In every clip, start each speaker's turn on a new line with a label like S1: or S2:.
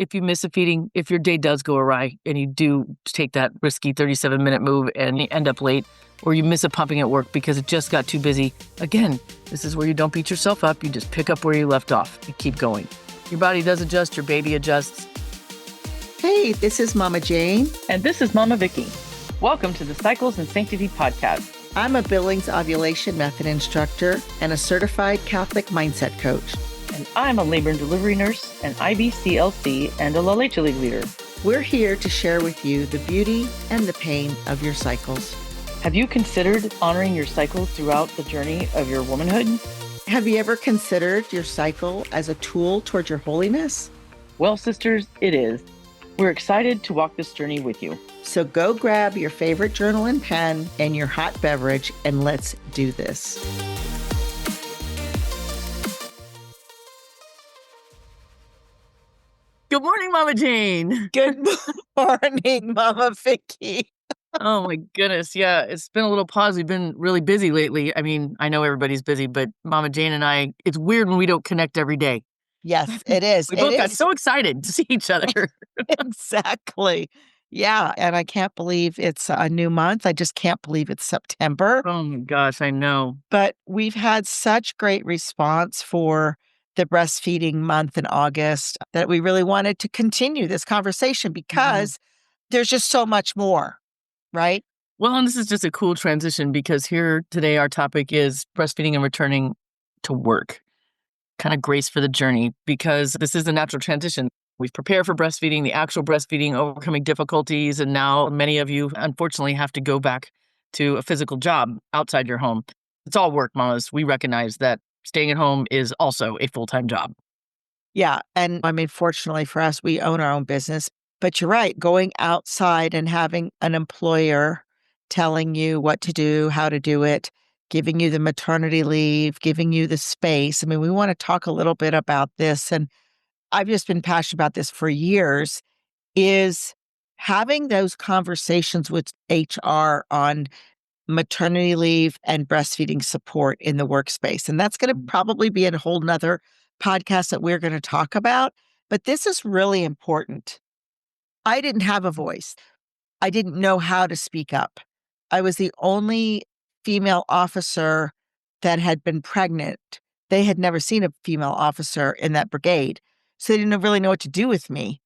S1: if you miss a feeding, if your day does go awry and you do take that risky 37-minute move and you end up late, or you miss a pumping at work because it just got too busy, again, this is where you don't beat yourself up. You just pick up where you left off and keep going. Your body does adjust, your baby adjusts.
S2: Hey, this is Mama Jane.
S3: And this is Mama Vicky. Welcome to the Cycles and Sanctity podcast.
S2: I'm a Billings ovulation method instructor and a certified Catholic mindset coach.
S3: And I'm a labor and delivery nurse, an IBCLC, and a La Leche League leader.
S2: We're here to share with you the beauty and the pain of your cycles.
S3: Have you considered honoring your cycle throughout the journey of your womanhood?
S2: Have you ever considered your cycle as a tool towards your holiness?
S3: Well, sisters, it is. We're excited to walk this journey with you.
S2: So go grab your favorite journal and pen and your hot beverage, and let's do this.
S1: Good morning, Mama Jane.
S2: Good morning, Mama Vicky.
S1: Oh my goodness. Yeah, it's been a little pause. We've been really busy lately. I mean, I know everybody's busy, but Mama Jane and I, it's weird when we don't connect every day.
S2: Yes, it is.
S1: We both got so excited to see each other.
S2: Exactly. Yeah. And I can't believe it's a new month. I just can't believe it's September.
S1: Oh my gosh, I know.
S2: But we've had such great response for the breastfeeding month in August that we really wanted to continue this conversation because there's just so much more, right?
S1: Well, and this is just a cool transition because here today our topic is breastfeeding and returning to work. Kind of grace for the journey, because this is a natural transition. We've prepared for breastfeeding, the actual breastfeeding, overcoming difficulties, and now many of you, unfortunately, have to go back to a physical job outside your home. It's all work, mamas. We recognize that staying at home is also a full-time job.
S2: Yeah. And I mean, fortunately for us, we own our own business. But you're right, going outside and having an employer telling you what to do, how to do it, giving you the maternity leave, giving you the space. I mean, we want to talk a little bit about this. And I've just been passionate about this for years, is having those conversations with HR on maternity leave and breastfeeding support in the workspace. And that's going to probably be a whole nother podcast that we're going to talk about. But this is really important. I didn't have a voice. I didn't know how to speak up. I was the only female officer that had been pregnant. They had never seen a female officer in that brigade. So they didn't really know what to do with me.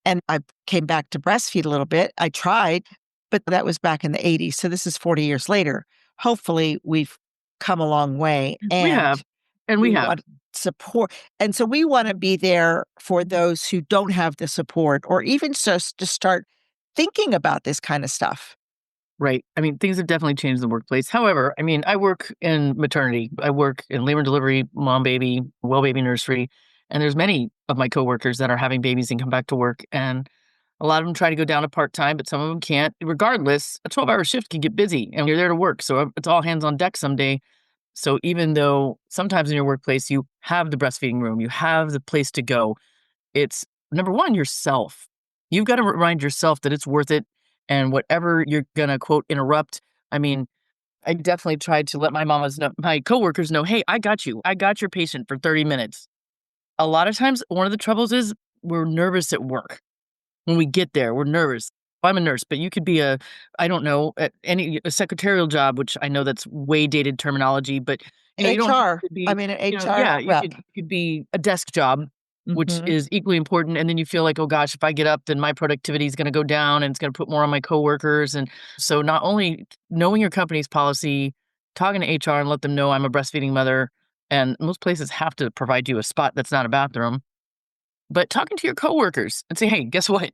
S2: And I came back to breastfeed a little bit. I tried, but that was back in the 80s. So this is 40 years later. Hopefully we've come a long way. And
S1: we have.
S2: Want support. And so we want to be there for those who don't have the support, or even just to start thinking about this kind of stuff.
S1: Right. I mean, things have definitely changed in the workplace. However, I mean, I work in maternity. I work in labor and delivery, mom, baby, well baby nursery. And there's many of my coworkers that are having babies and come back to work. And a lot of them try to go down to part-time, but some of them can't. Regardless, a 12-hour shift can get busy and you're there to work. So it's all hands on deck someday. So even though sometimes in your workplace, you have the breastfeeding room, you have the place to go, it's number one, yourself. You've got to remind yourself that it's worth it. And whatever you're going to, quote, interrupt. I mean, I definitely tried to let my coworkers know, hey, I got you. I got your patient for 30 minutes. A lot of times, one of the troubles is we're nervous at work. When we get there, we're nervous. I'm a nurse, but you could be a secretarial job, which I know that's way dated terminology, but
S2: HR.
S1: An HR.
S2: rep.
S1: You could be a desk job, which is equally important. And then you feel like, oh gosh, if I get up, then my productivity is going to go down and it's going to put more on my coworkers. And so not only knowing your company's policy, talking to HR and let them know I'm a breastfeeding mother, and most places have to provide you a spot that's not a bathroom, but talking to your coworkers and say, hey, guess what?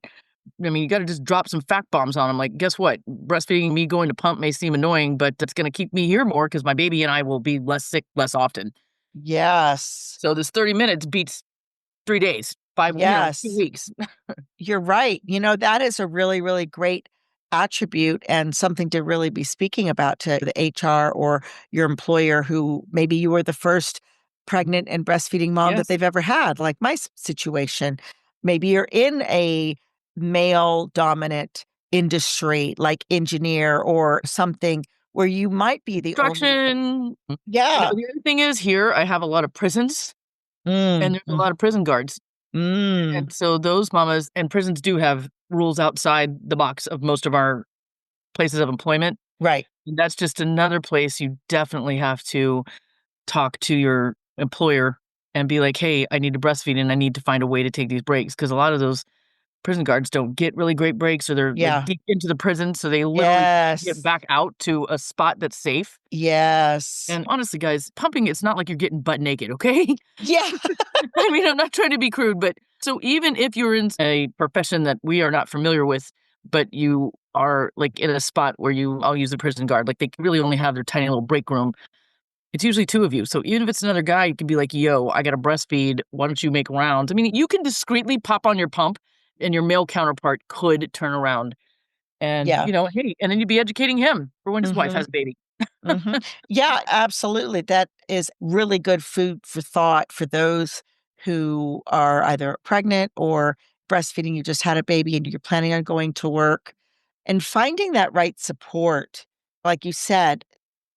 S1: I mean, you got to just drop some fact bombs on them. Like, guess what? Breastfeeding, me going to pump may seem annoying, but it's going to keep me here more because my baby and I will be less sick less often.
S2: Yes.
S1: So this 30 minutes beats 3 days, 2 weeks.
S2: You're right. That is a really, really great attribute and something to really be speaking about to the HR or your employer who maybe you were the first pregnant and breastfeeding mom that they've ever had, like my situation. Maybe you're in a male-dominant industry like engineer or something where you might be the
S1: construction.
S2: Yeah.
S1: The other thing is here, I have a lot of prisons. And there's a lot of prison guards.
S2: Mm,
S1: And so those mamas and prisons do have rules outside the box of most of our places of employment.
S2: right.
S1: That's just another place you definitely have to talk to your employer and be like, "Hey, I need to breastfeed and I need to find a way to take these breaks," because a lot of those prison guards don't get really great breaks or they're, like,
S2: Yeah.
S1: deep into the prison, so they literally get
S2: Yes.
S1: back out to a spot that's safe.
S2: Yes.
S1: And honestly, guys, pumping, it's not like you're getting butt naked, okay?
S2: Yeah.
S1: I mean, I'm not trying to be crude, but so even if you're in a profession that we are not familiar with, but you are, like, in a spot where I'll use a prison guard, like, they really only have their tiny little break room. It's usually 2 of you, so even if it's another guy, you can be like, "Yo, I gotta breastfeed, why don't you make rounds?" I mean, you can discreetly pop on your pump, and your male counterpart could turn around and,
S2: Yeah.
S1: hey, and then you'd be educating him for when his wife
S2: Mhm.
S1: has a baby.
S2: Mhm. Yeah, absolutely. That is really good food for thought for those who are either pregnant or breastfeeding. You just had a baby and you're planning on going to work and finding that right support. Like you said,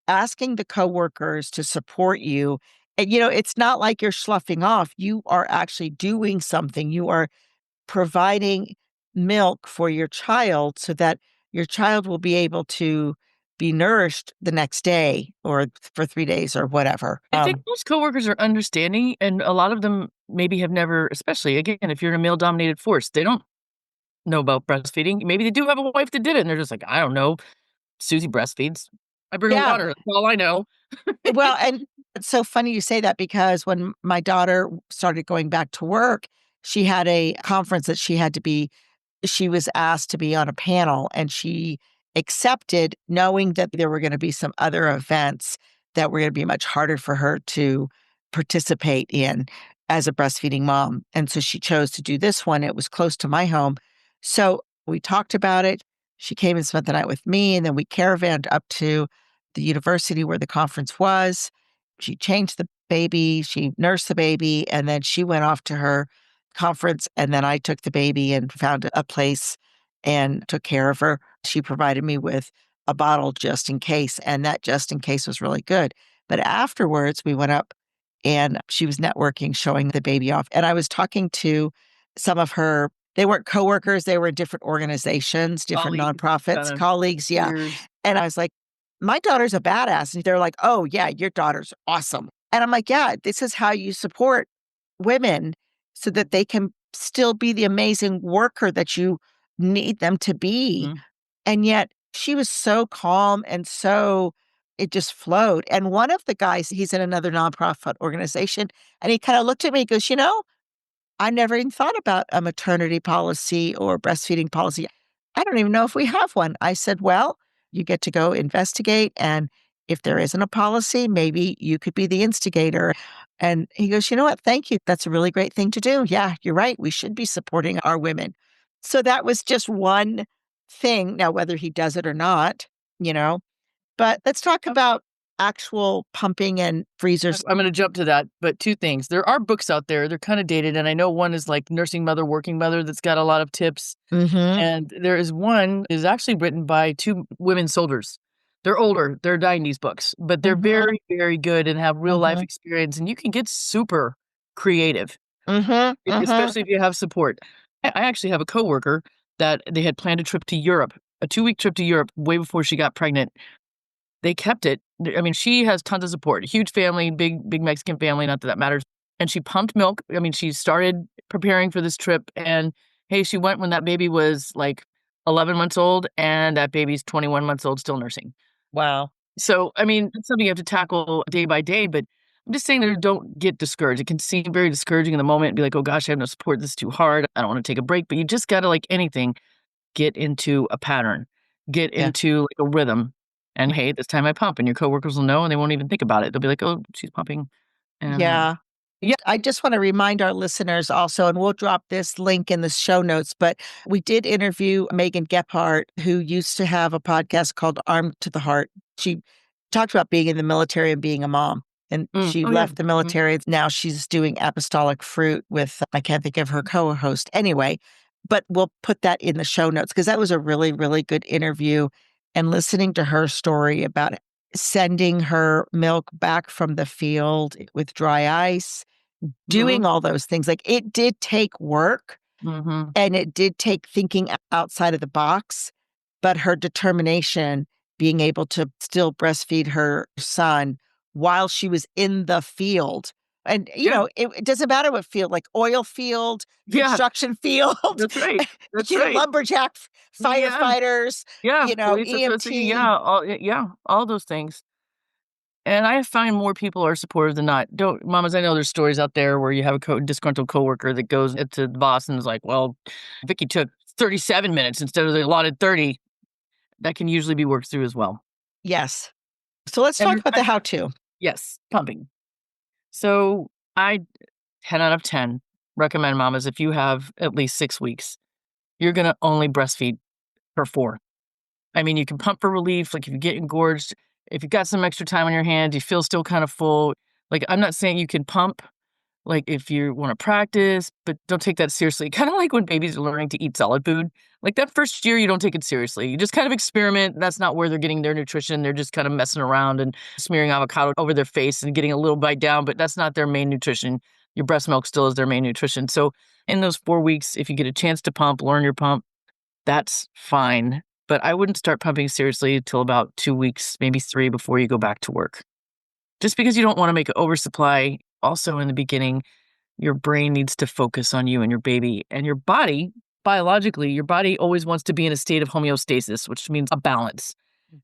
S2: asking the coworkers to support you. And, it's not like you're sloughing off. You are actually doing something. You are providing milk for your child so that your child will be able to be nourished the next day or for 3 days or whatever.
S1: I think most coworkers are understanding, and a lot of them maybe have never, especially, again, if you're in a male-dominated force, they don't know about breastfeeding. Maybe they do have a wife that did it, and they're just like, "I don't know, Susie breastfeeds. I bring her
S2: Yeah.
S1: water, that's all I know."
S2: Well, and it's so funny you say that because when my daughter started going back to work, she had a conference that she was asked to be on a panel and she accepted knowing that there were going to be some other events that were going to be much harder for her to participate in as a breastfeeding mom. And so she chose to do this one. It was close to my home. So we talked about it. She came and spent the night with me, and then we caravanned up to the university where the conference was. She changed the baby, she nursed the baby, and then she went off to her conference, and then I took the baby and found a place and took care of her. She provided me with a bottle just in case, and that just in case was really good. But afterwards, we went up and she was networking, showing the baby off. And I was talking to some of her, they weren't coworkers, they were in different organizations, different
S1: Colleagues,
S2: nonprofits,
S1: kinda
S2: colleagues. Yeah.
S1: peers.
S2: And I was like, my daughter's a badass. And they're like, oh, yeah, your daughter's awesome. And I'm like, yeah, this is how you support women so that they can still be the amazing worker that you need them to be.
S1: Mhm.
S2: And yet she was so calm and it just flowed. And one of the guys, he's in another nonprofit organization, and he kind of looked at me and goes, I never even thought about a maternity policy or breastfeeding policy. I don't even know if we have one. I said, well, you get to go investigate. And if there isn't a policy, maybe you could be the instigator. And he goes, you know what? Thank you. That's a really great thing to do. Yeah, you're right. We should be supporting our women. So that was just one thing. Now, whether he does it or not, you know, but let's talk about actual pumping and freezers.
S1: I'm gonna jump to that, but 2 things. There are books out there, they're kinda dated, and I know one is, like, Nursing Mother, Working Mother that's got a lot of tips,
S2: Mm-hmm.
S1: and there is one is actually written by 2 women soldiers. They're older, they're 90s books, but they're
S2: Mm-hmm.
S1: very, very good and have real life
S2: Mm-hmm.
S1: experience, and you can get super creative,
S2: Mm-hmm. Mm-hmm.
S1: especially if you have support. I actually have a coworker that they had planned a trip to Europe, a 2-week trip to Europe way before she got pregnant. They kept it. I mean, she has tons of support, huge family, big Mexican family, not that that matters, and she pumped milk. I mean, she started preparing for this trip, and, hey, she went when that baby was, like, 11 months old, and that baby's 21 months old, still nursing.
S2: Wow.
S1: So, I mean, it's something you have to tackle day by day, but I'm just saying that don't get discouraged. It can seem very discouraging in the moment and be like, "Oh gosh, I have no support. This is too hard. I don't wanna take a break," but you just gotta, like anything, get into a pattern, get
S2: Yeah.
S1: into, like, a rhythm, and, "Hey, this time I pump," and your coworkers will know, and they won't even think about it. They'll be like, "Oh, she's pumping," and,
S2: Yeah.
S1: yeah.
S2: I just want to remind our listeners also, and we'll drop this link in the show notes, but we did interview Megan Gephardt, who used to have a podcast called Armed to the Heart. She talked about being in the military and being a mom. And she
S1: Oh, yeah.
S2: left the
S1: Mhm.
S2: military. Now she's doing Apostolic Fruit with, I can't think of her co host anyway, but we'll put that in the show notes because that was a really, really good interview. And listening to her story about sending her milk back from the field with dry ice, doing all those things. Like, it did take work
S1: Mm-hmm.
S2: and it did take thinking outside of the box, but her determination, being able to still breastfeed her son while she was in the field. And,
S1: Yeah.
S2: it doesn't matter what field, like oil field,
S1: Yeah.
S2: construction field,
S1: That's right. That's right.
S2: lumberjack
S1: Yeah.
S2: firefighters,
S1: Yeah. Police FSC.
S2: EMT.
S1: Yeah. All those things. And I find more people are supportive than not. Don't mamas, I know there's stories out there where you have a disgruntled coworker that goes to the boss and is like, well, Vicky took 37 minutes instead of the allotted 30. That can usually be worked through as well.
S2: Yes. So let's
S1: And
S2: talk about the how to.
S1: yes, pumping. So I 10 out of 10 recommend mamas, if you have at least 6 weeks, you're going to only breastfeed for 4. I mean, you can pump for relief, like if you get engorged, if you've got some extra time on your hands, you feel still kind of full. Like, I'm not saying you can pump, like if you want to practice, but don't take that seriously. Kind of like when babies are learning to eat solid food. Like that first year, you don't take it seriously. You just kind of experiment. That's not where they're getting their nutrition. They're just kind of messing around and smearing avocado over their face and getting a little bite down, but that's not their main nutrition. Your breast milk still is their main nutrition. So in those 4 weeks, if you get a chance to pump, learn your pump, that's fine. But I wouldn't start pumping seriously until about 2 weeks, maybe 3 before you go back to work. Just because you don't want to make an oversupply. Also, in the beginning, your brain needs to focus on you and your baby. And your body, biologically, your body always wants to be in a state of homeostasis, which means a balance.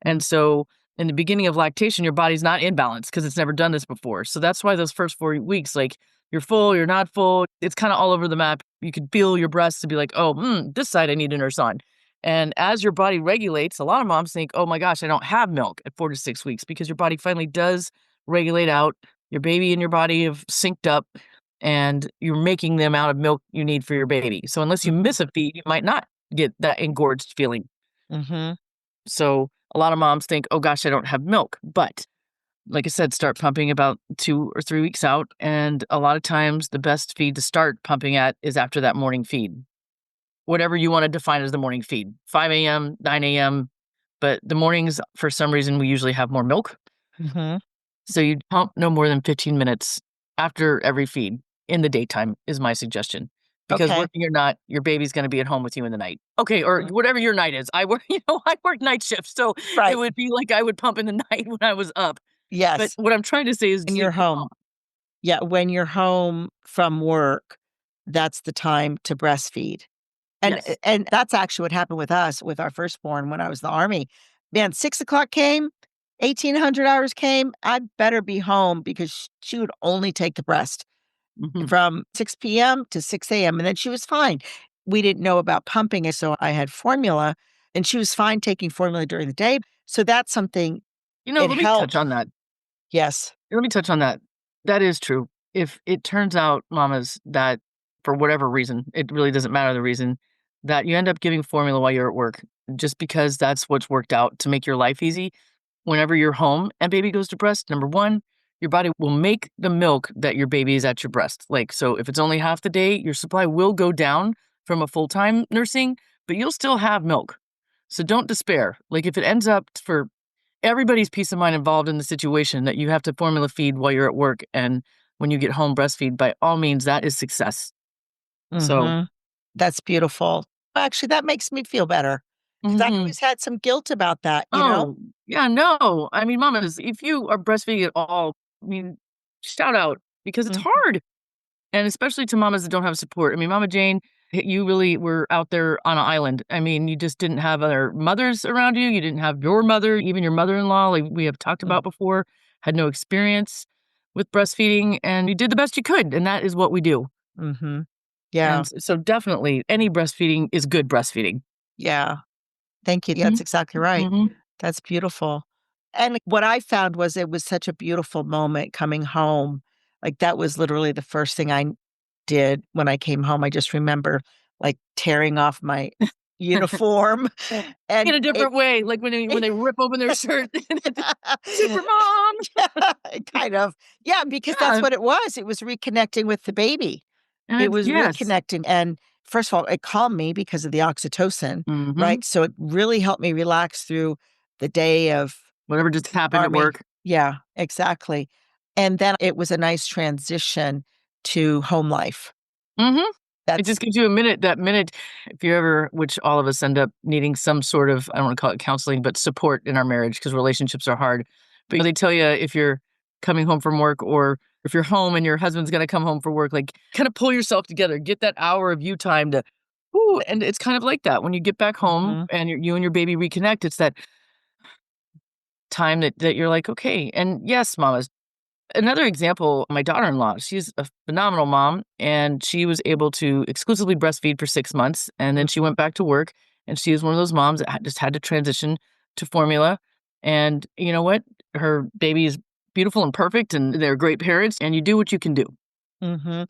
S1: And so in the beginning of lactation, your body's not in balance because it's never done this before. So that's why those first 4 weeks, like you're full, you're not full, it's kind of all over the map. You could feel your breasts to be like, oh, this side I need a nurse on. And as your body regulates, a lot of moms think, oh my gosh, I don't have milk at 4 to 6 weeks because your body finally does regulate out. Your baby and your body have synced up and you're making the amount of milk you need for your baby. So unless you miss a feed, you might not get that engorged feeling.
S2: Mm-hmm.
S1: So a lot of moms think, oh gosh, I don't have milk. But like I said, start pumping about 2 or 3 weeks out. And a lot of times the best feed to start pumping at is after that morning feed. Whatever you want to define as the morning feed, 5 a.m., 9 a.m. But the mornings, for some reason, we usually have more milk.
S2: Mm-hmm.
S1: So you pump no more than 15 minutes after every feed in the daytime is my suggestion. Because
S2: Okay.
S1: working or not, your baby's going to be at home with you in the night. Okay, or whatever your night is. I work, I work night shifts, so
S2: Right.
S1: it would be like I would pump in the night when I was up. But
S2: Yes.
S1: what I'm trying to say is
S2: When
S1: sleep
S2: you're
S1: your
S2: home.
S1: mom.
S2: Yeah. When you're home from work, that's the time to breastfeed. And
S1: Yes.
S2: and that's actually what happened with us, with our firstborn when I was in the Army. Man, 6 o'clock came, 1800 hours came, I'd better be home because she would only take the breast
S1: Mhm.
S2: from 6 p.m. to 6 a.m. and then she was fine. We didn't know about pumping it, so I had formula and she was fine taking formula during the day. So that's something, it
S1: Let me touch
S2: helped.
S1: on that.
S2: Yes.
S1: Let me touch on that. That is true. If it turns out, mamas, that for whatever reason, it really doesn't matter the reason, that you end up giving formula while you're at work, just because that's what's worked out to make your life easy. Whenever you're home and baby goes to breast, number one, your body will make the milk that your baby is at your breast. Like, so if it's only half the day, your supply will go down from a full-time nursing, but you'll still have milk. So don't despair. Like if it ends up for everybody's peace of mind involved in the situation that you have to formula feed while you're at work and when you get home breastfeed, by all means, that is success. So,
S2: Mhm. That's beautiful. Actually, that makes me feel better because I
S1: mhm.
S2: always had some guilt about that.
S1: Oh, yeah, no. I mean, mamas, if you are breastfeeding at all, I mean, shout out because it's
S2: Mhm.
S1: hard. And especially to mamas that don't have support. I mean, Mama Jane, you really were out there on an island. I mean, you just didn't have other mothers around you. You didn't have your mother, even your mother-in-law, like we have talked
S2: Mm.
S1: about before, had no experience with breastfeeding, and you did the best you could, and that is what we do.
S2: Mhm.
S1: And
S2: Yeah.
S1: so definitely any breastfeeding is good breastfeeding.
S2: Yeah. Thank you. Yeah, that's
S1: Mhm,
S2: exactly right.
S1: mhm.
S2: That's beautiful. And what I found was it was such a beautiful moment coming home. Like, that was literally the first thing I did when I came home. I just remember, like, tearing off my uniform
S1: In
S2: and
S1: a
S2: it
S1: different way, like when they rip open their shirt, super mom.
S2: Yeah, kind of. Yeah, because that's
S1: Yeah,
S2: what it was. It was reconnecting with the baby.
S1: and
S2: It was
S1: yes.
S2: reconnecting, and first of all, it calmed me because of the oxytocin,
S1: Mhm.
S2: right? So it really helped me relax through the day of
S1: Whatever just happened at
S2: Army.
S1: work.
S2: Yeah, exactly. And then it was a nice transition to home life.
S1: Mhm. It
S2: That's
S1: just gives you that minute if you ever which all of us end up needing some sort of, I don't wanna call it counseling, but support in our marriage because relationships are hard. But they tell you if you're coming home from work or if you're home and your husband's gonna come home from work, like, kinda pull yourself together, get that hour of you time to ooh, and it's kind of like that. When you get back home
S2: mhm,
S1: and you and your baby reconnect, it's that time that you're like, "Okay." And yes, mamas another example, my daughter-in-law, she's a phenomenal mom, and she was able to exclusively breastfeed for 6 months, and then she
S2: mhm,
S1: went back to work, and she is one of those moms that just had to transition to formula, and you know what? Her baby is beautiful and perfect, and they're great parents, and you do what you can do.
S2: mhm.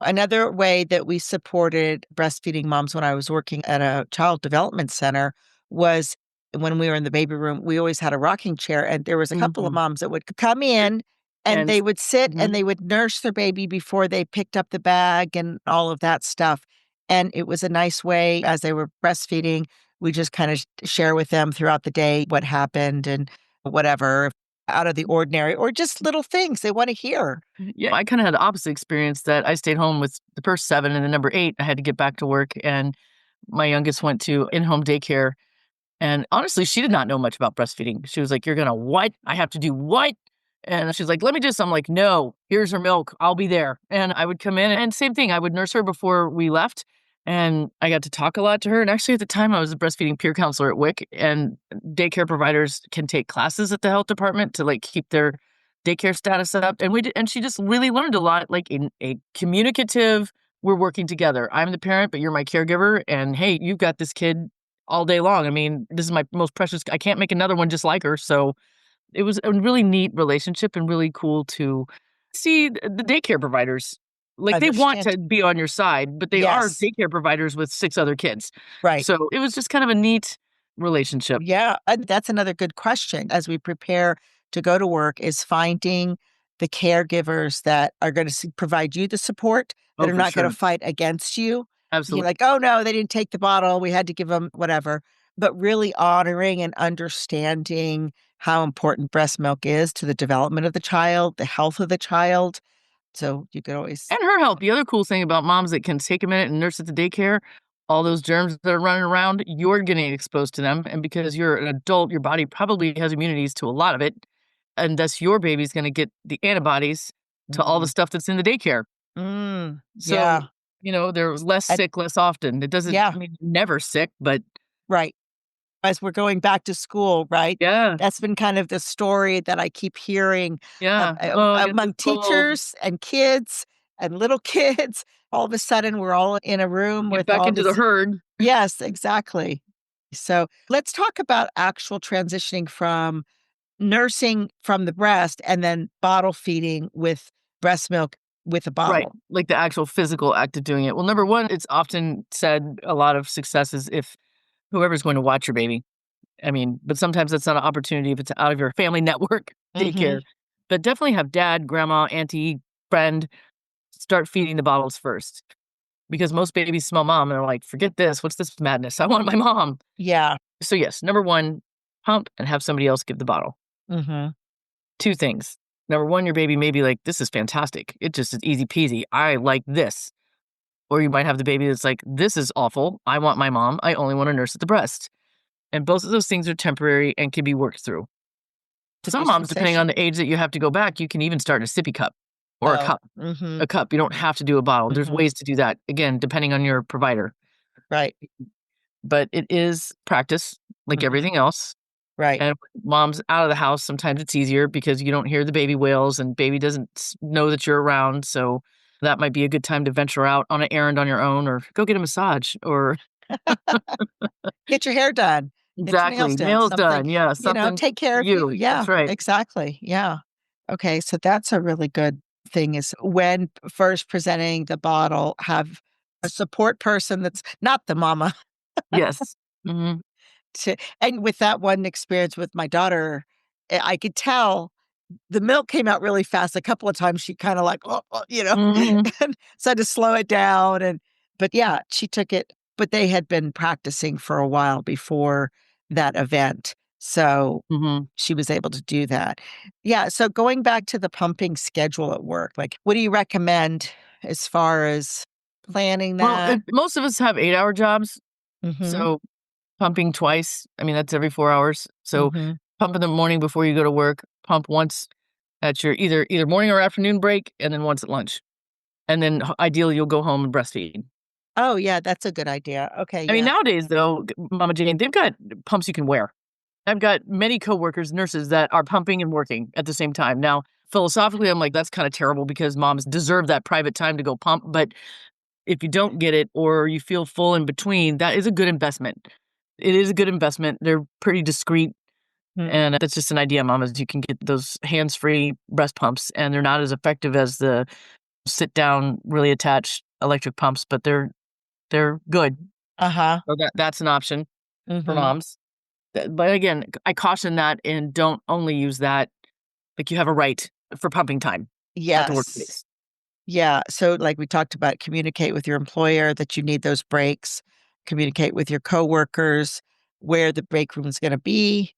S2: Another way that we supported breastfeeding moms when I was working at a child development center was when we were in the baby room, we always had a rocking chair, and there was a couple of
S1: Mhm.
S2: moms that would come in and
S1: And
S2: they would sit and
S1: mhm.
S2: they would nurse their baby before they picked up the bag and all of that stuff. And it was a nice way as they were breastfeeding, we just kind of share with them throughout the day what happened and whatever out of the ordinary or just little things they want to hear.
S1: Yeah, I kinda had the opposite experience that I stayed home with the first 7 and then number 8, I had to get back to work, and my youngest went to in-home daycare. And honestly, she did not know much about breastfeeding. She was like, "You're gonna what? I have to do what?" And she's like, "Let me just," I'm like, "No, here's her milk. I'll be there." And I would come in and same thing, I would nurse her before we left. And I got to talk a lot to her. And actually, at the time, I was a breastfeeding peer counselor at WIC, and daycare providers can take classes at the health department to like keep their daycare status up. And we did, and she just really learned a lot, like in a communicative. We're working together. I'm the parent, but you're my caregiver. And hey, you've got this kid all day long. I mean, this is my most precious I can't make another one just like her, so it was a really neat relationship and really cool to see the daycare providers. Like, they want
S2: Understand.
S1: to be on your side, but they are
S2: Yes,
S1: daycare providers with 6 other kids.
S2: right.
S1: So, it was just kind of a neat relationship.
S2: Yeah, and that's another good question as we prepare to go to work is finding the caregivers that are going to provide you the support, that
S1: Oh,
S2: are
S1: for
S2: not going to
S1: sure.
S2: fight against you. You're
S1: Absolutely.
S2: like, oh no, they didn't take the bottle. We had to give them whatever. But really honoring and understanding how important breast milk is to the development of the child, the health of the child. So you could always,
S1: And her health. The other cool thing about moms that can take a minute and nurse at the daycare, all those germs that are running around, you're getting exposed to them, and because you're an adult, your body probably has immunities to a lot of it, and thus your baby's gonna get the antibodies to all the
S2: mm,
S1: stuff that's in the daycare.
S2: yeah,
S1: So, they're less
S2: and
S1: sick less often. It doesn't
S2: yeah,
S1: I mean, never sick, but
S2: right. As we're going back to school, right?
S1: yeah,
S2: That's been kind of the story that I keep hearing
S1: yeah. "Oh, I got this
S2: among
S1: cold.
S2: teachers and kids and little kids. All of a sudden, we're all in a room
S1: Get
S2: with
S1: back
S2: all
S1: into the
S2: this.
S1: herd."
S2: Yes, exactly. So let's talk about actual transitioning from nursing from the breast and then bottle feeding with breast milk with a
S1: Right,
S2: bottle.
S1: like the actual physical act of doing it. Well, number 1, it's often said a lot of success is if whoever's going to watch your baby. I mean, but sometimes that's not an opportunity if it's out of your family network
S2: Mhm.
S1: daycare. But definitely have dad, grandma, auntie, friend start feeding the bottles first. Because most babies smell mom and they're like, "Forget this. What's this madness? I want my mom."
S2: Yeah.
S1: So, yes, number 1, pump and have somebody else give the bottle.
S2: Mhm.
S1: 2 things. Number 1, your baby may be like, "This is fantastic. It just is easy peasy. I like this." Or you might have the baby that's like, "This is awful. I want my mom. I only want to nurse at the breast." And both of those things are temporary and can be worked through.
S2: It's a
S1: Some
S2: new
S1: moms, depending on
S2: sensation.
S1: the age that you have to go back, you can even start in a sippy cup or a
S2: Oh.
S1: cup.
S2: Mhm.
S1: A cup. You don't have to do a bottle. There's
S2: Mhm.
S1: ways to do that. Again, depending on your provider.
S2: Right.
S1: But it is practice like
S2: Mhm.
S1: everything else.
S2: Right.
S1: And with mom's out of the house, sometimes it's easier because you don't hear the baby wails and baby doesn't know that you're around. So that might be a good time to venture out on an errand on your own or go get a massage or
S2: Get your hair done, get your nails
S1: exactly.
S2: done,
S1: Nails
S2: something,
S1: done. Yeah. Something
S2: take
S1: for
S2: care of you.
S1: you.
S2: Yeah,
S1: That's right.
S2: exactly. Yeah. Okay, so that's a really good thing is when first presenting the bottle, have a support person that's not the mama
S1: Yes. Mhm.
S2: to and with that one experience with my daughter, I could tell the milk came out really fast. A couple of times she kinda like, "Oh, oh,"
S1: Mhm.
S2: and so I had to slow it down but yeah, she took it but they had been practicing for a while before that event. So
S1: Mhm.
S2: she was able to do that. Yeah. So going back to the pumping schedule at work, like what do you recommend as far as planning
S1: Well,
S2: that?
S1: most of us have 8-hour jobs,
S2: Mhm.
S1: so pumping twice, I mean, that's every 4 hours. So
S2: Mhm.
S1: pump in the morning before you go to work, pump once at your either morning or afternoon break, and then once at lunch. And then ideally, you'll go home and breastfeed.
S2: Oh, yeah, that's a good idea. Okay,
S1: I mean,
S2: yeah.
S1: nowadays, though, Mama Jane, they've got pumps you can wear. I've got many coworkers, nurses that are pumping and working at the same time. Now, philosophically, I'm like, that's kind of terrible because moms deserve that private time to go pump. But if you don't get it or you feel full in between, that is a good investment. It is a good investment. They're pretty discreet.
S2: Mm.
S1: And that's just an idea, mamas. You can get those hands free breast pumps, and they're not as effective as the sit down, really attached electric pumps, but they're good.
S2: Uh-huh.
S1: So that's an option for
S2: Mhm.
S1: moms. But again, I caution that and don't only use that. Like, you have a right for pumping time at the
S2: Yes.
S1: workplace.
S2: Yeah, so, like we talked about, communicate with your employer that you need those breaks, communicate with your coworkers where the break room is gonna be,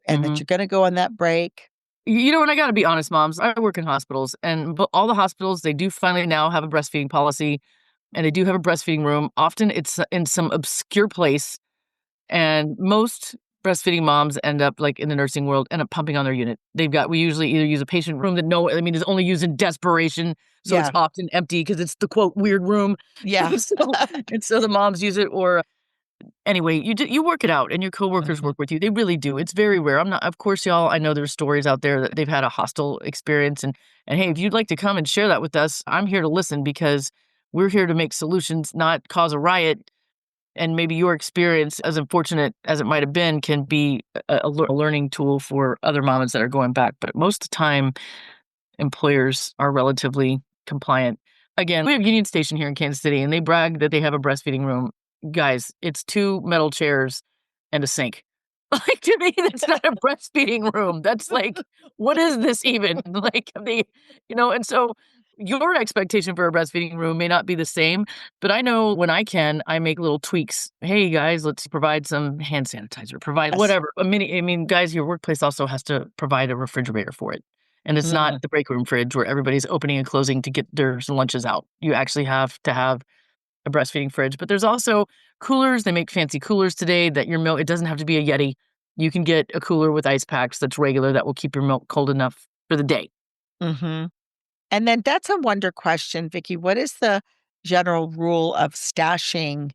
S2: and that
S1: Mhm.
S2: you're gonna go on that break.
S1: You know, and I gotta be honest, moms, I work in hospitals, and but all the hospitals, they do finally now have a breastfeeding policy, and they do have a breastfeeding room. Often, it's in some obscure place, and most breastfeeding moms end up, like, in the nursing world, end up pumping on their unit. We usually either use a patient room that is only used in desperation, so it's
S2: Yeah,
S1: often empty because it's the, quote, "weird room."
S2: yeah.
S1: So the moms use it, or anyway, you work it out and your coworkers
S2: Mhm,
S1: work with you. They really do. It's very rare. I'm not Of course, y'all, I know there's stories out there that they've had a hostile experience, and hey, if you'd like to come and share that with us, I'm here to listen because we're here to make solutions, not cause a riot. And maybe your experience, as unfortunate as it might have been, can be a learning tool for other mamas that are going back. But most of the time, employers are relatively compliant. Again, we have Union Station here in Kansas City, and they brag that they have a breastfeeding room. Guys, it's 2 metal chairs and a sink. Like, to me, that's not a breastfeeding room. That's like, what is this even? Like, and so your expectation for a breastfeeding room may not be the same, but I know when I can, I make little tweaks. Hey, guys, let's provide some hand sanitizer, provide
S2: yes.
S1: whatever. I mean, guys, your workplace also has to provide a refrigerator for it. And it's not
S2: Mhm,
S1: the break room fridge where everybody's opening and closing to get their lunches out. You actually have to have a breastfeeding fridge, but there's also coolers. They make fancy coolers today that your milk, it doesn't have to be a Yeti. You can get a cooler with ice packs that's regular that will keep your milk cold enough for the day.
S2: mhm. And then that's a wonder question, Vicky. What is the general rule of stashing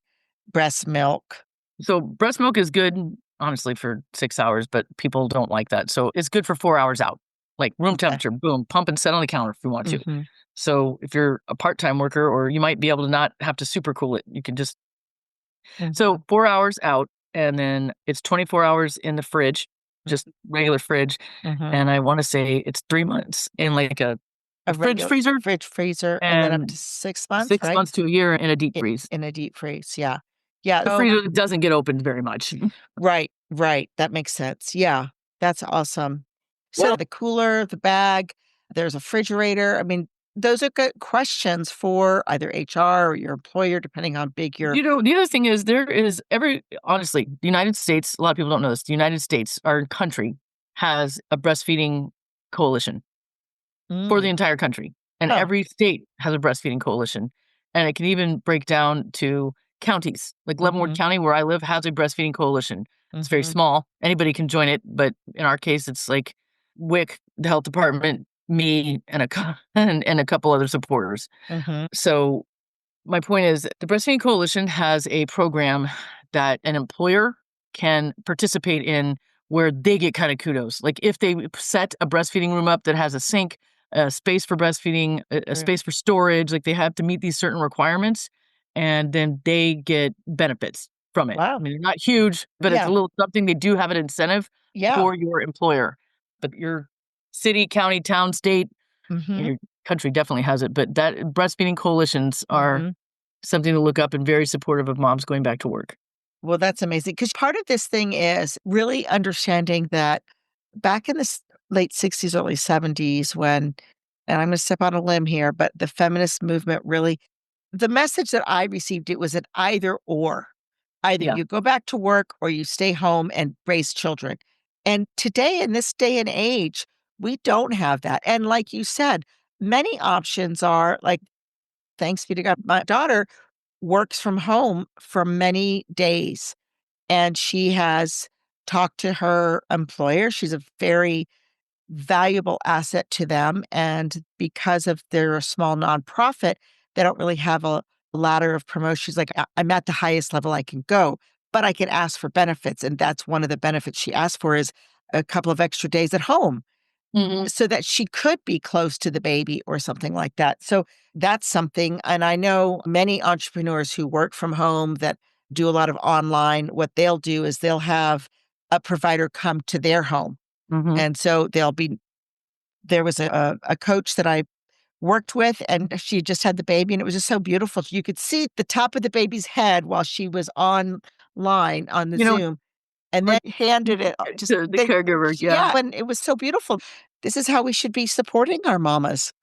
S2: breast milk?
S1: So breast milk is good, honestly, for 6 hours, but people don't like that. So it's good for 4 hours out, like room
S2: Okay.
S1: temperature, boom, pump and set on the counter if you want to.
S2: Mhm,
S1: So if you're a part-time worker, or you might be able to not have to super cool it, you can just
S2: mhm,
S1: so 4 hours out, and then it's 24 hours in the fridge, just regular fridge,
S2: mhm.
S1: and I wanna say it's 3 months in, like, a
S2: A
S1: fridge
S2: regular
S1: freezer,
S2: fridge, freezer, and then up to
S1: and
S2: 6 months,
S1: 6
S2: right?
S1: months to a year in a deep freeze.
S2: In a deep freeze, yeah. Yeah,
S1: The
S2: oh
S1: freezer doesn't get opened very much.
S2: right, right, that makes sense, yeah, that's awesome. So
S1: Well,
S2: the cooler, the bag, there's a refrigerator, I mean, those are good questions for either HR or your employer, depending on how big your
S1: the other thing is there is every honestly, the United States, a lot of people don't know this, the United States, our country, has a breastfeeding coalition. For the
S2: Mm,
S1: entire country, and
S2: huh,
S1: every state has a breastfeeding coalition, and it can even break down to counties. Like Leavenworth
S2: mhm,
S1: County, where I live, has a breastfeeding coalition. It's very
S2: mhm,
S1: small. Anybody can join it, but in our case, it's like WIC, the health department, me, and and a couple other supporters.
S2: mhm,
S1: So my point is the Breastfeeding Coalition has a program that an employer can participate in where they get kind of kudos. Like, if they set a breastfeeding room up that has a sink, a space for breastfeeding, a
S2: right.
S1: space for storage, like, they have to meet these certain requirements, and then they get benefits from it. I
S2: Wow,
S1: mean, they're not huge, but it's a
S2: yeah,
S1: little something. They do have an incentive
S2: yeah,
S1: for your employer. But your city, county, town, state,
S2: mhm,
S1: your country definitely has it. But that breastfeeding coalitions are
S2: mhm.
S1: something to look up, and very supportive of moms going back to work.
S2: Well, that's amazing because part of this thing is really understanding that back in the late 60s, early 70s, when, and I'm going to step on a limb here, but the feminist movement really, the message that I received, it was an either or. Either
S1: Yeah.
S2: you go back to work or you stay home and raise children. And today, in this day and age, we don't have that. And like you said, many options are like, thanks be to God, my daughter works from home for many days and she has talked to her employer. She's a very valuable asset to them. And because of they're a small nonprofit, they don't really have a ladder of promotion. She's like, I'm at the highest level I can go, but I can ask for benefits. And that's one of the benefits she asked for is a couple of extra days at home
S1: Mhm.
S2: so that she could be close to the baby or something like that. So that's something. And I know many entrepreneurs who work from home that do a lot of online, what they'll do is they'll have a provider come to their home.
S1: Mhm.
S2: And so there was a coach that I worked with, and she just had the baby, and it was just so beautiful. You could see the top of the baby's head while she was online on the
S1: You know,
S2: Zoom, and then
S1: like,
S2: handed it just
S1: to the
S2: they
S1: caregiver, yeah.
S2: yeah, and it was so beautiful. This is how we should be supporting our mamas.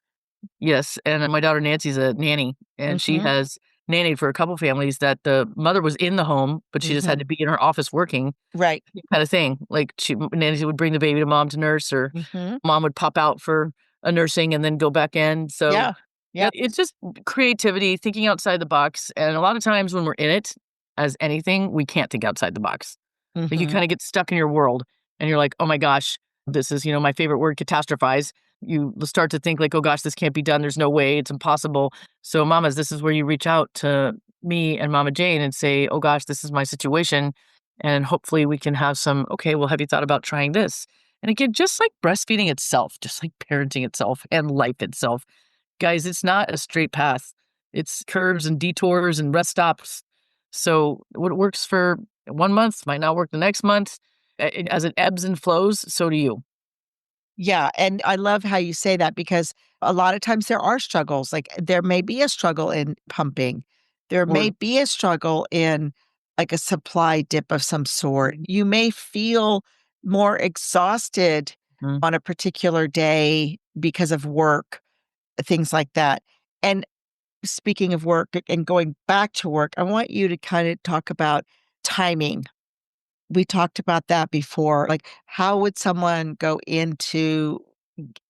S1: Yes, and my daughter Nancy's a nanny, and she
S2: Mhm,
S1: has nannied for a couple families that the mother was in the home, but she just had
S2: mhm.
S1: to be in her office working,
S2: Right.
S1: kinda thing. Like, Nancy would bring the baby to mom to nurse, or
S2: Mhm.
S1: mom would pop out for a nursing and then go back in, so,
S2: Yeah.
S1: yeah,
S2: Yeah.
S1: it's just creativity, thinking outside the box, and a lot of times when we're in it, as anything, we can't think outside the box. Like, you
S2: Mhm.
S1: kinda get stuck in your world, and you're like, "Oh my gosh," this is, my favorite word, catastrophize. You will start to think like, "Oh gosh, this can't be done, there's no way, it's impossible." So, mamas, this is where you reach out to me and Mama Jane and say, "Oh gosh, this is my situation," and hopefully we can have some, "Okay, well, have you thought about trying this?" And again, just like breastfeeding itself, just like parenting itself and life itself, guys, it's not a straight path. It's curves and detours and rest stops. So what works for 1 month might not work the next month. As it ebbs and flows, so do you.
S2: Yeah, and I love how you say that because a lot of times there are struggles. Like there may be a struggle in pumping. There may
S1: Or
S2: be a struggle in like a supply dip of some sort. You may feel more exhausted
S1: mm,
S2: on a particular day because of work, things like that. And speaking of work and going back to work, I want you to kind of talk about timing. We talked about that before. Like, how would someone go into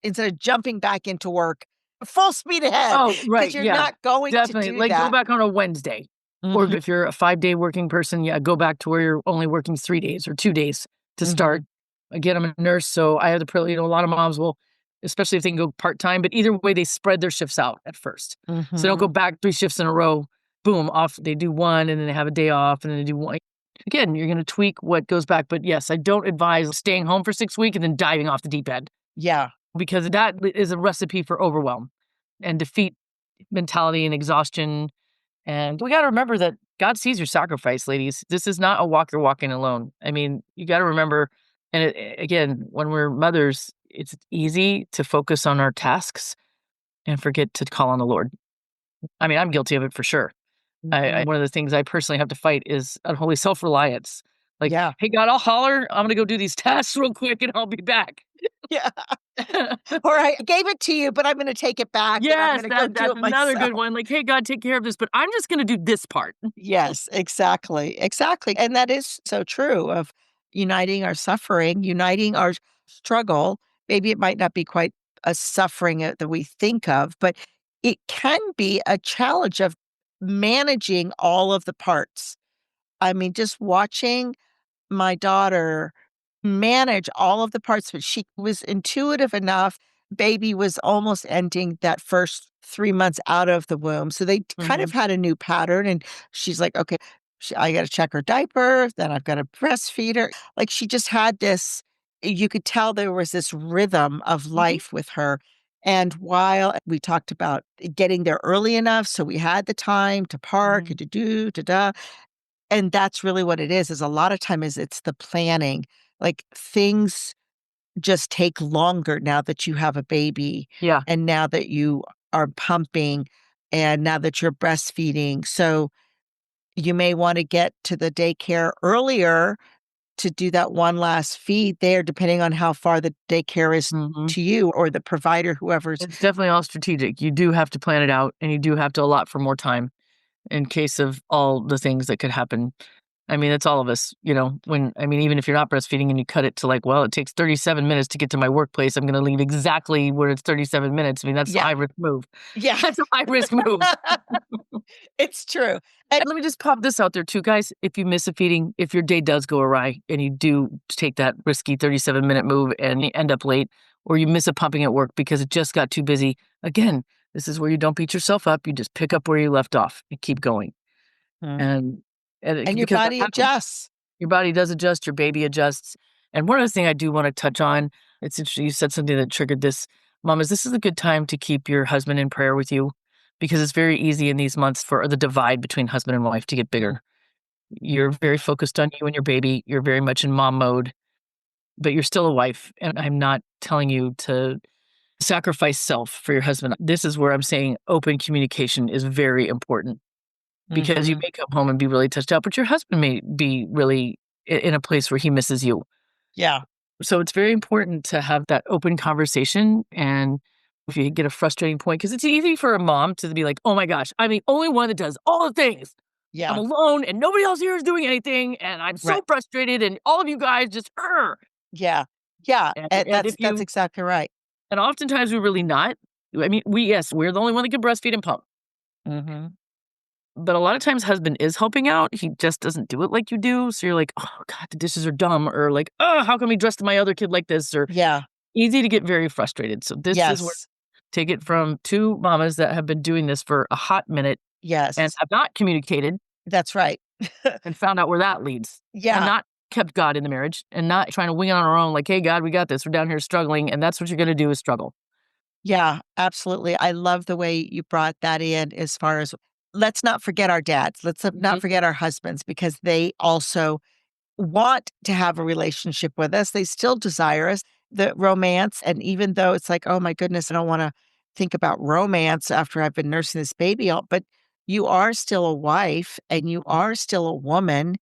S2: instead of jumping back into work full speed ahead?
S1: oh,
S2: Because
S1: right,
S2: you're
S1: yeah,
S2: not going to
S1: definitely,
S2: do
S1: like, go
S2: that.
S1: back on a Wednesday, or
S2: Mhm,
S1: if you're a 5-day working person, yeah, go back to where you're only working 3 days or 2 days to start.
S2: mhm,
S1: Again, I'm a nurse, so I have the privilege, a lot of moms will, especially if they can go part-time, but either way, they spread their shifts out at first. So they don't go
S2: mhm.
S1: back 3 shifts in a row, boom, off, they do 1, and then they have a day off, and then they do 1. Again, you're gonna tweak what goes back, but yes, I don't advise staying home for 6 weeks and then diving off the deep end,
S2: Yeah,
S1: because that is a recipe for overwhelm and defeat mentality and exhaustion. And we got to remember that God sees your sacrifice, ladies. This is not a walk you're walking alone. I mean, you got to remember, and again, when we're mothers, it's easy to focus on our tasks and forget to call on the Lord. I mean, I'm guilty of it for sure.
S2: mhm.
S1: One of the things I personally have to fight is unholy self reliance. Like,
S2: Yeah,
S1: hey, God, I'll holler. I'm going to go do these tasks real quick and I'll be back.
S2: yeah. Or I gave it to you, but I'm gonna take it back and I'm
S1: Yes,
S2: gonna go
S1: that
S2: do
S1: that's
S2: it
S1: another good
S2: myself.
S1: one. Like, hey, God, take care of this, but I'm just going to do this part.
S2: Yes, exactly, exactly, and that is so true of uniting our suffering, uniting our struggle. Maybe it might not be quite a suffering, that we think of, but it can be a challenge of managing all of the parts. I mean, just watching my daughter manage all of the parts, but she was intuitive enough. Baby was almost ending that first 3 months out of the womb, so they kind of
S1: Mhm,
S2: had a new pattern, and she's like, "Okay, I gotta check her diaper, then I've gotta breastfeed her." Like, she just had this you could tell there was this rhythm of
S1: mhm,
S2: life with her, and while we talked about getting there early enough, so we had the time to park,
S1: mhm.
S2: to do, to da and that's really what it is a lot of time is it's the planning. Like, things just take longer now that you have a baby
S1: Yeah.
S2: and now that you are pumping and now that you're breastfeeding. So, you may wanna get to the daycare earlier to do that one last feed there, depending on how far the daycare is
S1: Mhm.
S2: to you or the provider, whoever's
S1: It's definitely all strategic. You do have to plan it out, and you do have to allot for more time in case of all the things that could happen. I mean, it's all of us, even if you're not breastfeeding and you cut it to like, well, it takes 37 minutes to get to my workplace. I'm going to leave exactly where it's 37 minutes. I mean, that's a
S2: Yeah.
S1: high risk move.
S2: Yeah.
S1: That's a high risk move.
S2: It's true.
S1: And let me just pop this out there too, guys. If you miss a feeding, if your day does go awry and you do take that risky 37-minute move and you end up late, or you miss a pumping at work because it just got too busy, again, this is where you don't beat yourself up. You just pick up where you left off and keep going.
S2: Mm.
S1: And
S2: And your
S1: because that
S2: body
S1: happens.
S2: adjusts.
S1: Your body does adjust, your baby adjusts. And one other thing I do want to touch on, it's interesting, you said something that triggered this. Mamas, this is a good time to keep your husband in prayer with you because it's very easy in these months for the divide between husband and wife to get bigger. You're very focused on you and your baby. You're very much in mom mode, but you're still a wife. And I'm not telling you to sacrifice self for your husband. This is where I'm saying open communication is very important. Because you
S2: Mhm.
S1: may come home and be really touched out, but your husband may be really in a place where he misses you.
S2: Yeah.
S1: So it's very important to have that open conversation. And if you get a frustrating point, because it's easy for a mom to be like, oh my gosh, I'm the only one that does all the things. I'm
S2: Yeah.
S1: alone and nobody else here is doing anything. And I'm so
S2: Right.
S1: frustrated. And all of you guys just,
S2: Yeah. Yeah.
S1: and if
S2: That's
S1: you,
S2: exactly right.
S1: and oftentimes we're really not. I mean, yes, we're the only one that can breastfeed and pump.
S2: Mhm.
S1: But a lot of times husband is helping out. He just doesn't do it like you do. So you're like, oh God, the dishes are dumb. Or like, oh, how come he dressed my other kid like this? Or
S2: Yeah.
S1: easy to get very frustrated. So this is where
S2: Yes.
S1: take it from two mamas that have been doing this for a hot minute and
S2: Yes.
S1: have not communicated
S2: That's right.
S1: and found out where that leads. And
S2: Yeah.
S1: not kept God in the marriage and not trying to wing it on our own, like, hey God, we got this. We're down here struggling. And that's what you're gonna do is struggle.
S2: Yeah, absolutely. I love the way you brought that in as far as let's not forget our dads. Let's not
S1: Mhm.
S2: forget our husbands because they also want to have a relationship with us. They still desire us, the romance. And even though it's like, oh my goodness, I don't want to think about romance after I've been nursing this baby, but you are still a wife and you are still a woman.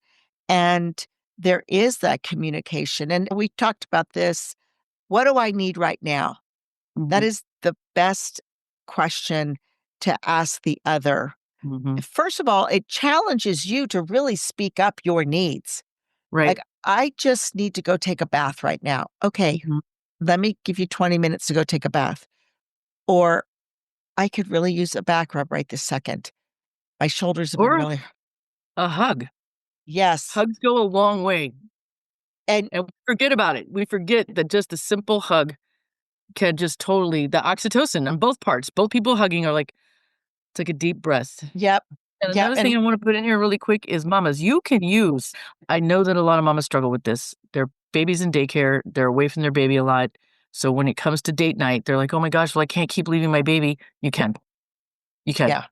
S2: And there is that communication. And we talked about this. What do I need right now? That
S1: Mhm.
S2: is the best question to ask the other.
S1: Mhm.
S2: First of all, it challenges you to really speak up your needs.
S1: Right.
S2: Like, I just need to go take a bath right now. Okay,
S1: Mhm.
S2: let me give you 20 minutes to go take a bath. Or I could really use a back rub right this second. My shoulders have been
S1: Or
S2: really,
S1: a hug.
S2: yes.
S1: Hugs go a long way.
S2: And
S1: And we forget about it. We forget that just a simple hug can just totally the oxytocin on both parts, both people hugging are like, it's like a deep breath.
S2: yep,
S1: And
S2: yep.
S1: another thing
S2: And
S1: I want to put in here really quick is mamas, you can use, I know that a lot of mamas struggle with this. Their baby's in daycare, they're away from their baby a lot. So when it comes to date night, they're like, oh my gosh, well, I can't keep leaving my baby. You can. You can.
S2: yeah,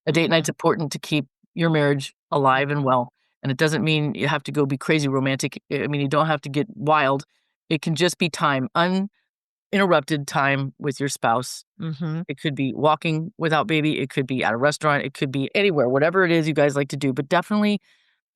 S1: A date
S2: mhm,
S1: night's important to keep your marriage alive and well. And it doesn't mean you have to go be crazy romantic. I mean, you don't have to get wild. It can just be time, uninterrupted time with your spouse.
S2: mhm,
S1: It could be walking without baby. It could be at a restaurant. It could be anywhere, whatever it is you guys like to do. But definitely,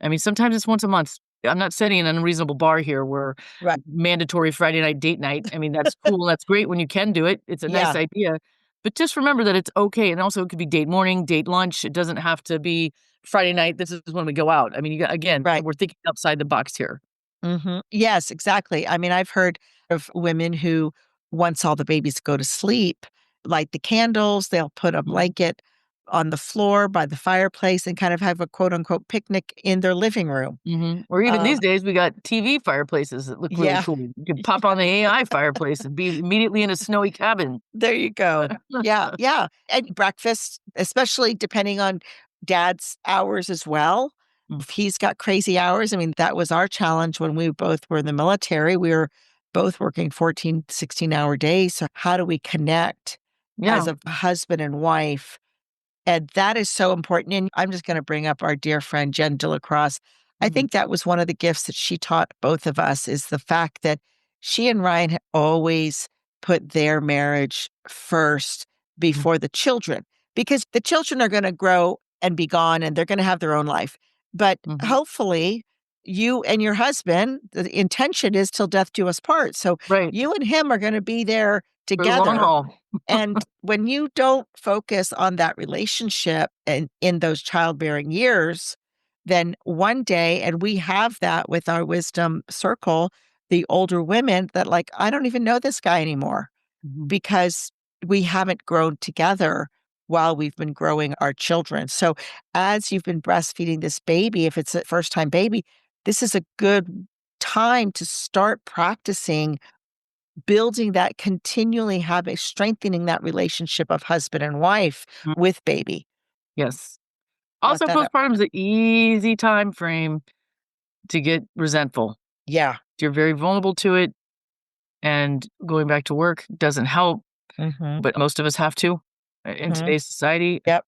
S1: I mean, sometimes it's once a month. I'm not setting an unreasonable bar here where
S2: right.
S1: mandatory Friday night date night. I mean, that's cool. That's great when you can do it. It's a nice
S2: Yeah,
S1: idea. But just remember that it's okay. And also, it could be date morning, date lunch. It doesn't have to be Friday night. This is when we go out. I mean, again,
S2: right.
S1: we're thinking outside the box here.
S2: Yes, exactly. I mean, I've heard of women who, once all the babies go to sleep, light the candles, they'll put a
S1: Mhm.
S2: blanket on the floor by the fireplace and kind of have a quote unquote picnic in their living room.
S1: Or even
S2: Um,
S1: these days, we got TV fireplaces that look really
S2: yeah,
S1: cool. You can pop on the AI fireplace and be immediately in a snowy cabin.
S2: there you go. Yeah, yeah. And breakfast, especially depending on dad's hours as well.
S1: Mm.
S2: If he's got crazy hours, I mean, that was our challenge when we both were in the military. We were both working 14, 16-hour days. So, how do we connect as
S1: Yeah.
S2: a husband and wife? And that is so important. And I'm just going to bring up our dear friend, Jen Delacrosse. I
S1: Mhm.
S2: think that was one of the gifts that she taught both of us is the fact that she and Ryan had always put their marriage first
S1: Mhm.
S2: before the children, because the children are going to grow and be gone and they're going to have their own life. But
S1: Mhm.
S2: hopefully, you and your husband, the intention is till death do us part. So
S1: Right.
S2: you and him are going to be there
S1: For the long
S2: together,
S1: haul.
S2: and when you don't focus on that relationship and in those childbearing years, then one day, and we have that with our wisdom circle, the older women that like, I don't even know this guy anymore
S1: Mhm.
S2: because we haven't grown together while we've been growing our children. So as you've been breastfeeding this baby, if it's a first time baby, this is a good time to start practicing building that continually having strengthening that relationship of husband and wife
S1: Mm.
S2: with baby.
S1: Yes.
S2: Brought
S1: Also,
S2: that up.
S1: postpartum is an easy time frame to get resentful.
S2: Yeah.
S1: You're very vulnerable to it, and going back to work doesn't help,
S2: Mhm.
S1: but most of us have to in
S2: Mhm.
S1: today's society.
S2: Yep.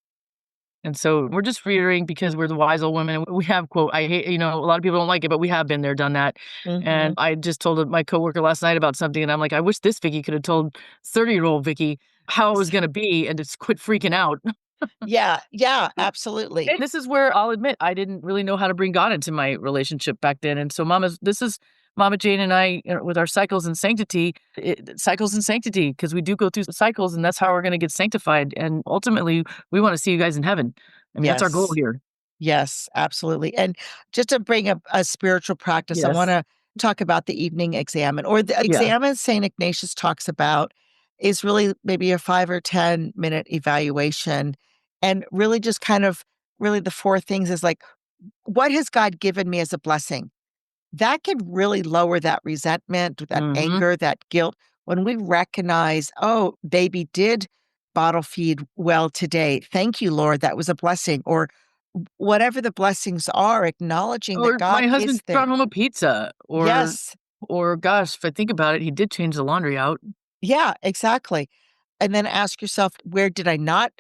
S1: And so we're just reiterating because we're the wise old women. We have quote, I hate, a lot of people don't like it, but we have been there, done that. And
S2: Mhm.
S1: I just told my coworker last night about something, and I'm like, I wish this Vicky could have told 30-year-old Vicky how it was going to be and just quit freaking out.
S2: Yeah, yeah, absolutely.
S1: And this is where I'll admit I didn't really know how to bring God into my relationship back then. And so this is Mama Jane and I, with our cycles and sanctity, cycles and sanctity, because we do go through cycles and that's how we're going to get sanctified. And ultimately, we want to see you guys in heaven. I mean, that's our goal
S2: Yes.
S1: here.
S2: Yes, absolutely. And just to bring up a spiritual practice, I
S1: Yes.
S2: wanna talk about the evening exam or the
S1: Yeah.
S2: exam St. Ignatius talks about is really maybe a 5 or 10-minute evaluation, and really just kind of really the 4 things is like, what has God given me as a blessing? That can really lower that resentment, that
S1: Hmm.
S2: anger, that guilt. When we recognize, "Oh, baby did bottle feed well today. Thank you, Lord, that was a blessing," or whatever the blessings are, acknowledging that
S1: Or my
S2: God
S1: husband
S2: is
S1: brought
S2: there.
S1: home a pizza,
S2: Yes.
S1: or gosh, if I think about it, he did change the laundry out.
S2: Yeah, exactly. And then ask yourself, where did I not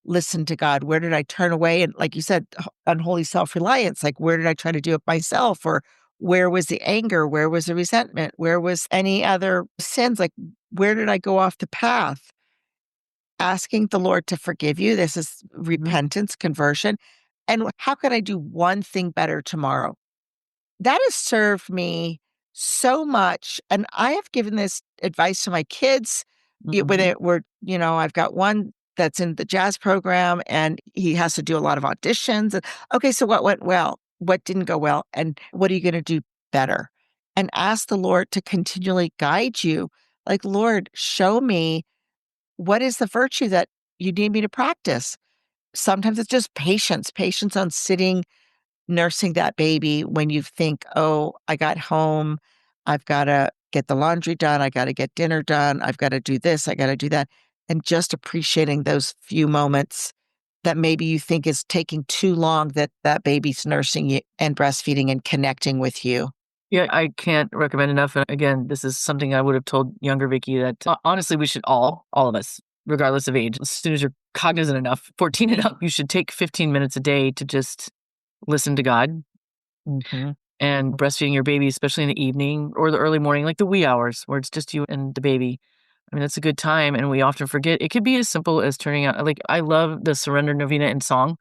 S2: listen to God? Where did I turn away? And like you said, unholy self reliance, like where did I try to do it myself? Or where was the anger? Where was the resentment? Where was any other sins? Like where did I go off the path? Asking the Lord to forgive you. This is
S1: Mhm.
S2: repentance, conversion. And how can I do one thing better tomorrow? That has served me so much, and I have given this advice to my kids, when
S1: Mhm.
S2: they were I've got one that's in the jazz program, and he has to do a lot of auditions, and, "Okay, so what went well? What didn't go well? And what are you gonna do better?" And ask the Lord to continually guide you, like, "Lord, show me what is the virtue that you need me to practice?" Sometimes it's just patience, patience on sitting nursing that baby when you think, "Oh, I got home, I've gotta get the laundry done, I gotta get dinner done, I've gotta do this, I gotta do that," and just appreciating those few moments that maybe you think is taking too long that that baby's nursing you and breastfeeding and connecting with you.
S1: Yeah, I can't recommend enough. And again, this is something I would have told younger Vicky that honestly, we should all of us, regardless of age, as soon as you're cognizant enough, 14 and up, you should take 15 minutes a day to just listen to God.
S2: Mhm.
S1: And breastfeeding your baby, especially in the evening or the early morning, like the wee hours where it's just you and the baby. I mean, that's a good time. And we often forget it could be as simple as turning out, like, I love the surrender novena in song.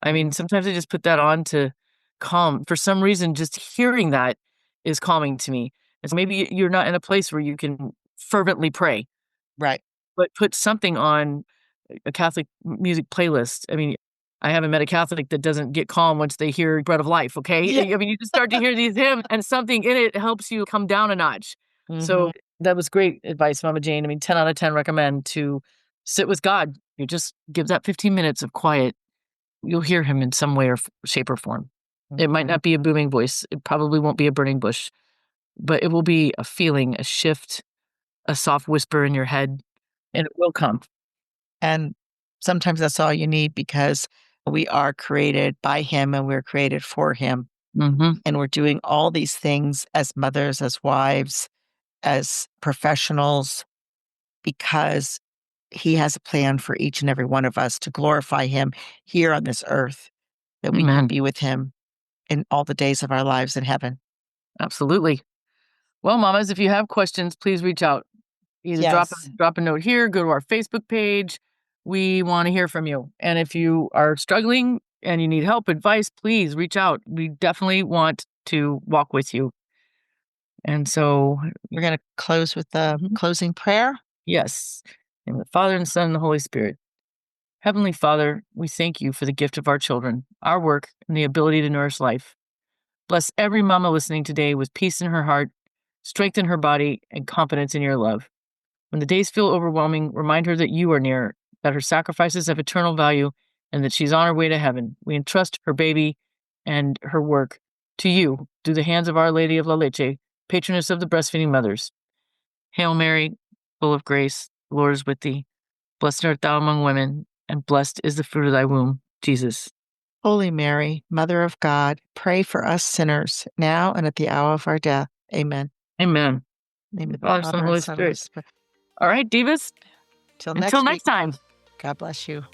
S1: I mean,
S2: Mhm.
S1: sometimes I just put that on to calm. For some reason, just hearing that is calming to me. And so maybe you're not in a place where you can fervently pray,
S2: Right.
S1: but put something on a Catholic music playlist. I mean, I haven't met a Catholic that doesn't get calm once they hear Bread of Life,
S2: Yeah.
S1: okay? I mean, you just start to hear these hymns and something in it helps you come down a notch. So
S2: Mhm.
S1: that was great advice, Mama Jane. I mean, 10 out of 10 recommend to sit with God. You just give that 15 minutes of quiet. You'll hear him in some way or shape or form. It might
S2: Mhm.
S1: not be a booming voice. It probably won't be a burning bush, but it will be a feeling, a shift, a soft whisper in your head, and it will come.
S2: And sometimes that's all you need because we are created by Him and we're created for Him.
S1: Mhm.
S2: And we're doing all these things as mothers, as wives, as professionals, because He has a plan for each and every one of us to glorify Him here on this earth, that we can
S1: Amen.
S2: be with Him in all the days of our lives in heaven.
S1: Absolutely. Well, mamas, if you have questions, please reach out. Either
S2: Yes.
S1: drop a note here, go to our Facebook page. We want to hear from you. And if you are struggling and you need help, advice, please reach out. We definitely want to walk with you. And so,
S2: We're going to close with the
S1: mhm,
S2: closing prayer.
S1: yes, in the Father and the Son and the Holy Spirit. Heavenly Father, we thank you for the gift of our children, our work, and the ability to nourish life. Bless every mama listening today with peace in her heart, strength in her body, and confidence in your love. When the days feel overwhelming, remind her that you are near, that her sacrifices have eternal value, and that she's on her way to heaven. We entrust her baby and her work to you through the hands of Our Lady of La Leche, patroness of the breastfeeding mothers. Hail Mary, full of grace, the Lord is with thee. Blessed art thou among women, and blessed is the fruit of thy womb, Jesus.
S2: Holy Mary, Mother of God, pray for us sinners, now and at the hour of our death. Amen.
S1: Amen.
S2: In the name of the
S1: Father,
S2: Father,
S1: Son,
S2: and
S1: Holy
S2: Son, and Holy
S1: Spirit.
S2: Spirit.
S1: All right, divas.
S2: Till
S1: Until
S2: next
S1: next time.
S2: God bless you.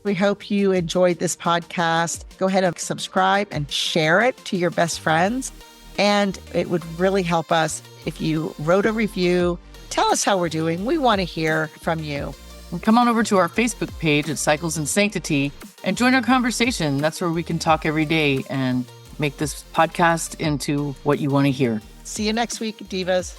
S2: We hope you enjoyed this podcast. Go ahead and subscribe and share it to your best friends. And it would really help us if you wrote a review. Tell us how we're doing. We want to hear from you.
S1: And come on over to our Facebook page at Cycles and Sanctity and join our conversation. That's where we can talk every day and make this podcast into what you want to hear.
S2: See you next week, Divas.